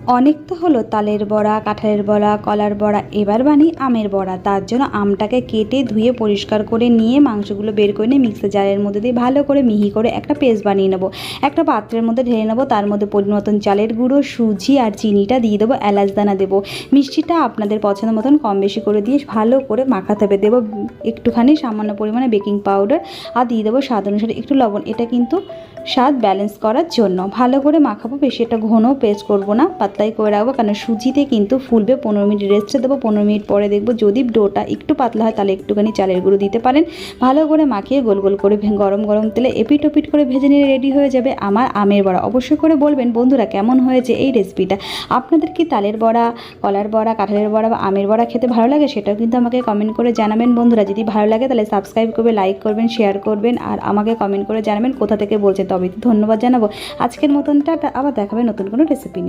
অনেক তো হলো তালের বড়া, কাঁঠালের বড়া, কলার বড়া, এবার বানিয়ে আমের বড়া। তার জন্য আমটাকে কেটে ধুয়ে পরিষ্কার করে নিয়ে মাংসগুলো বের করে নিয়ে মিক্সার জারের মধ্যে দিয়ে ভালো করে মিহি করে একটা পেস্ট বানিয়ে নেবো। একটা পাত্রের মধ্যে ঢেলে নেবো, তার মধ্যে পরিমাণ মতন চালের গুঁড়ো, সুজি আর চিনিটা দিয়ে দেবো, এলাচ দানা দেবো। মিষ্টিটা আপনাদের পছন্দ মতন কম বেশি করে দিয়ে ভালো করে মাখাতে হবে। দেবো একটুখানি সামান্য পরিমাণে বেকিং পাউডার আর দিয়ে দেবো স্বাদ অনুসারে একটু লবণ। এটা কিন্তু স্বাদ ব্যালেন্স করার জন্য ভালো করে মাখাবো, বেশি একটা ঘন পেস্ট করবো না, পাতলাই করে রাখবো, কারণ সুজিতে কিন্তু ফুলবে। 15 মিনিট রেস্টে দেবো। 15 মিনিট পরে দেখবো যদি ডোটা একটু পাতলা হয় তাহলে একটুখানি চালের গুঁড়ো দিতে পারেন। ভালো করে মাখিয়ে গোল গোল করে গরম গরম তেলে এপিট ওপিট করে ভেজে নিয়ে রেডি হয়ে যাবে আমার আমের বড়া। অবশ্যই করে বলবেন বন্ধুরা কেমন হয়েছে এই রেসিপিটা। আপনাদের কি তালের বড়া, কলার বড়া, কাঁঠালের বড়া বা আমের বড়া খেতে ভালো লাগে সেটাও কিন্তু আমাকে কমেন্ট করে জানাবেন বন্ধুরা। যদি ভালো লাগে তাহলে সাবস্ক্রাইব করবে, লাইক করবেন, শেয়ার করবেন আর আমাকে কমেন্ট করে জানাবেন কোথা থেকে বলছেন। তবে ধন্যবাদ জানাবো। আজকের মতন টাটা, আবার দেখাবে নতুন কোনো রেসিপি নিয়ে।